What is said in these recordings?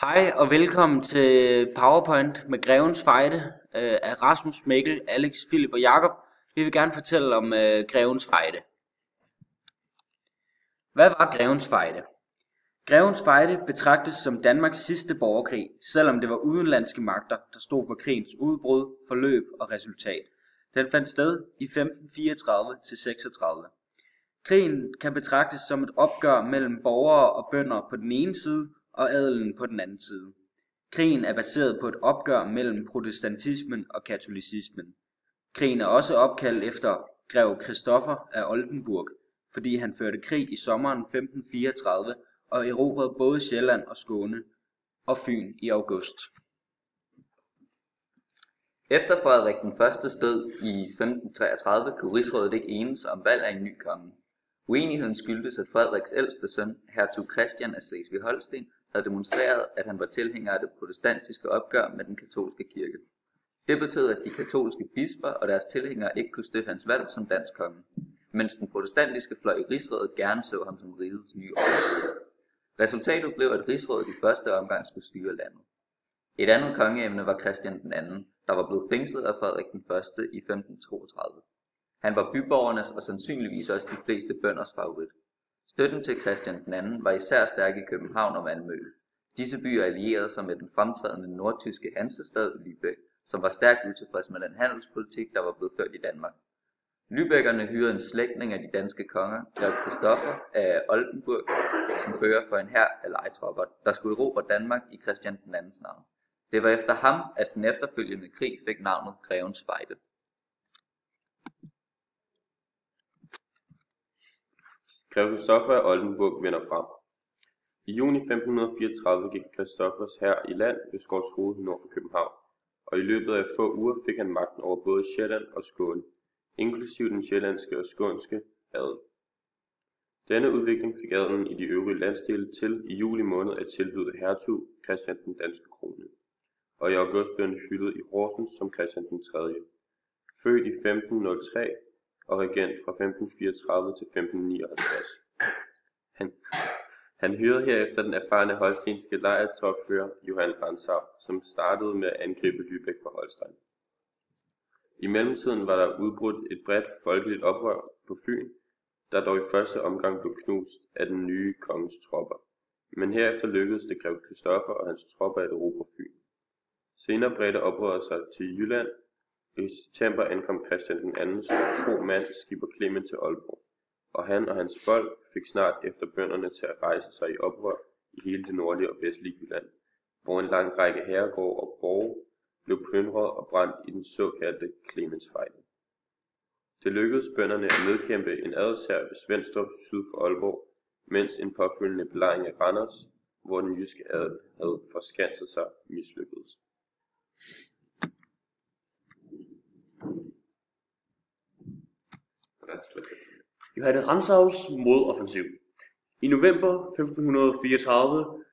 Hej og velkommen til PowerPoint med Grevens Fejde af Rasmus, Mikkel, Alex, Philip og Jakob. Vi vil gerne fortælle om Grevens Fejde. Hvad var Grevens Fejde? Grevens Fejde betragtes som Danmarks sidste borgerkrig, selvom det var udenlandske magter, der stod for krigens udbrud, forløb og resultat. Den fandt sted i 1534-36. Krigen kan betragtes som et opgør mellem borgere og bønder på den ene side og adelen på den anden side. Krigen er baseret på et opgør mellem protestantismen og katolicismen. Krigen er også opkaldt efter grev Christoffer af Oldenburg, fordi han førte krig i sommeren 1534 og erobrede både Sjælland og Skåne og Fyn i august. Efter Frederik den Førstes død i 1533 kunne rigsrådet ikke enes om valg af en ny konge. Uenigheden skyldtes, at Frederiks ældste søn, hertug Christian af Slesvig-Holsten, havde demonstreret, at han var tilhænger af det protestantiske opgør med den katolske kirke. Det betød, at de katolske bisper og deres tilhængere ikke kunne støtte hans valg som dansk konge, mens den protestantiske fløj i rigsrådet gerne så ham som rigets nye overhoved. Resultatet blev, at rigsrådet i første omgang skulle styre landet. Et andet kongeemne var Christian II, der var blevet fængslet af Frederik den Første i 1532. Han var byborgernes og sandsynligvis også de fleste bønders favorit. Støtten til Christian II var især stærk i København og Malmø. Disse byer allierede sig med den fremtrædende nordtyske hansestad Lübeck, som var stærkt utilfreds med den handelspolitik, der var blevet ført i Danmark. Lübeckerne hyrede en slægtning af de danske konger, grev Christoffer af Oldenburg, som fører for en hær af lejetropper, der skulle erobre Danmark i Christian II's navn. Det var efter ham, at den efterfølgende krig fik navnet Grevens Fejde. Grev Christoffer af Oldenburg vender frem. I juni 1534 gik Christoffers hær i land ved Skovshoved nord for København, og i løbet af få uger fik han magten over både Sjælland og Skåne, inklusiv den sjællandske og skånske adel. Denne udvikling fik adelen i de øvrige landsdele til i juli måned at tilbyde hertug Christian den danske krone, og i august blev han hyldet i Horsens som Christian den 3., født i 1503 og regent fra 1534 til 1559. Han hyrede herefter den erfarne holstenske lejrtropfører Johan Rantzau, som startede med at angribe Lübeck fra Holstein. I mellemtiden var der udbrudt et bredt folkeligt oprør på Fyn, der dog i første omgang blev knust af den nye konges tropper. Men herefter lykkedes det grev Christoffer og hans tropper at erobre Fyn. Senere bredte oprøret sig til Jylland. I september ankom Christian II's tro mand skipper Clement til Aalborg, og han og hans folk fik snart efter bønderne til at rejse sig i oprør i hele det nordlige og vestlige Jylland, hvor en lang række herregårde og borge blev plyndret og brændt i den såkaldte Clemensfejde. Det lykkedes bønderne at nedkæmpe en adelshær ved Svendstrup syd for Aalborg, mens en påfølgende belejring af Randers, hvor den jyske adel havde forskanset sig, mislykkedes. Johan Rantzaus modoffensiv. I november 1534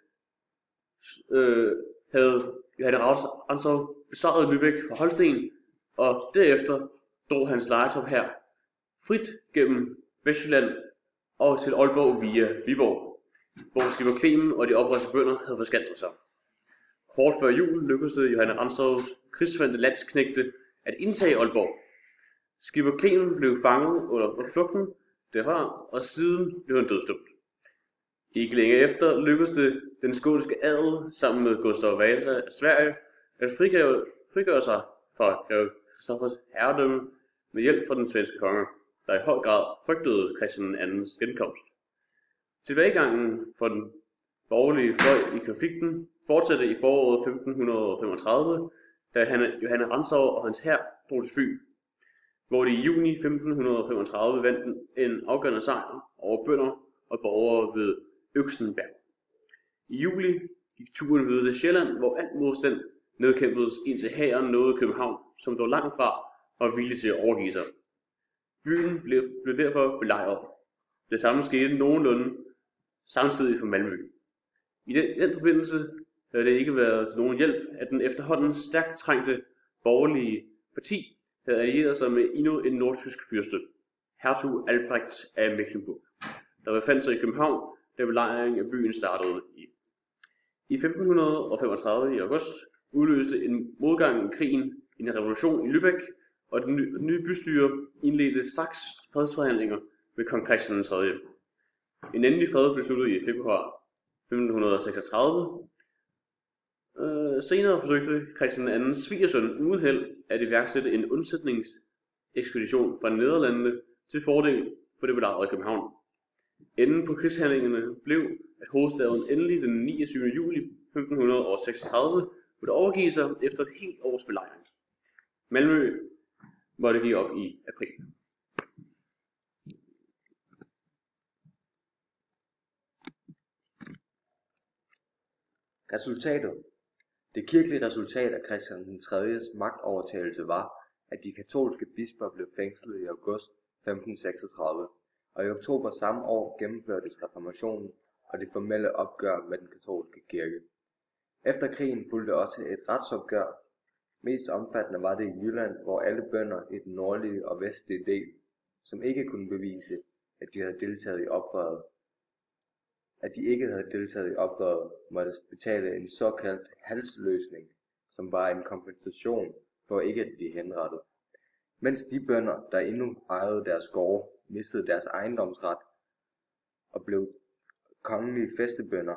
havde Johan Rantzau besejret Lübeck fra Holsten, og derefter drog hans lejetop her frit gennem Vestjylland og til Aalborg via Viborg, hvor skipper Clement og de oprørske bønder havde forskanset sig. Kort før jul lykkedes det Johan Rantzaus krigsvandte landsknægte at indtage Aalborg. Skipper Clement blev fanget under flugten derfra, og siden blev han dødsdømt. Ikke længe efter lykkedes det den skånske adel sammen med Gustav Vasa af Sverige at frigøre sig fra grev Christoffers herredømme med hjælp fra den svenske konge, der i høj grad frygtede Christian II's genkomst. Tilbagegangen for den borgerlige fløj i konflikten fortsatte i foråret 1535, da Johan Rantzau og hans hær drog til Fyn, hvor de i juni 1535 vandt en afgørende sejr over bønder og borgere ved Øksenberg. I juli gik turen videre til Sjælland, hvor alt modstand nedkæmpedes indtil hæren nåede København, som dog langt fra var villig til at overgive sig. Byen blev derfor belejret. Det samme skete nogenlunde samtidig for Malmø. I den forbindelse havde det ikke været til nogen hjælp, at den efterhånden stærkt trængte borgerlige parti havde allieret sig med endnu en nordtysk fyrste, hertug Albrecht af Mecklenburg, der befandt sig i København, da belejringen af byen startede i I 1535 i august udløste en modgang i krigen en revolution i Lübeck, og det nye bystyre indledte straks fredsforhandlinger med kong Christian 3. En endelig fred blev sluttet i februar 1536. Senere forsøgte Christian 2. svigersøn uden held at iværksætte en undsætningsekspedition fra Nederlandene til fordel for det belejrede København. Enden på krigshandlingerne blev, at hovedstaden endelig den 29. juli 1536 måtte overgive sig efter et helt års belejring. Malmø måtte give op i april. Resultatet. Det kirkelige resultat af Christian den 3.s magtovertagelse var, at de katolske bisper blev fængslet i august 1536, og i oktober samme år gennemførtes reformationen og det formelle opgør med den katolske kirke. Efter krigen fulgte også et retsopgør. Mest omfattende var det i Jylland, hvor alle bønder i den nordlige og vestlige del, som ikke kunne bevise, at de havde deltaget i oprøret, måtte betale en såkaldt halsløsning, som var en kompensation for ikke at blive henrettet. Mens de bønder, der endnu ejede deres gårde, mistede deres ejendomsret og blev kongelige fæstebønder,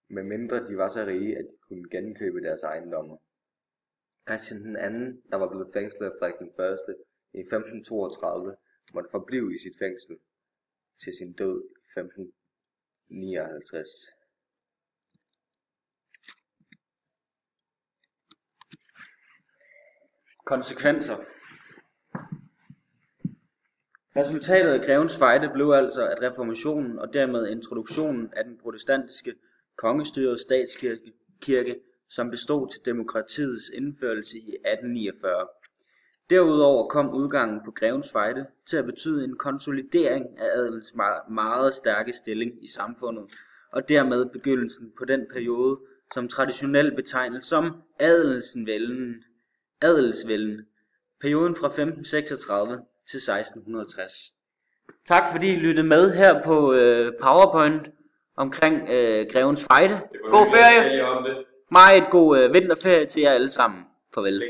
medmindre de var så rige, at de kunne genkøbe deres ejendomme. Christian den 2., der var blevet fængslet af Frederik den 1. i 1532, måtte forblive i sit fængsel til sin død i 1559. Konsekvenser. Resultatet af Grevens Fejde blev altså, at reformationen og dermed introduktionen af den protestantiske kongestyrede statskirke, som bestod til demokratiets indførelse i 1849. Derudover kom udgangen på Grevens Fejde til at betyde en konsolidering af adelens meget stærke stilling i samfundet, og dermed begyndelsen på den periode, som traditionelt betegnes som adelsvælden, perioden fra 1536 til 1660. Tak fordi I lyttede med her på PowerPoint omkring Grevens Fejde. God ferie! Meget god vinterferie til jer alle sammen. Farvel.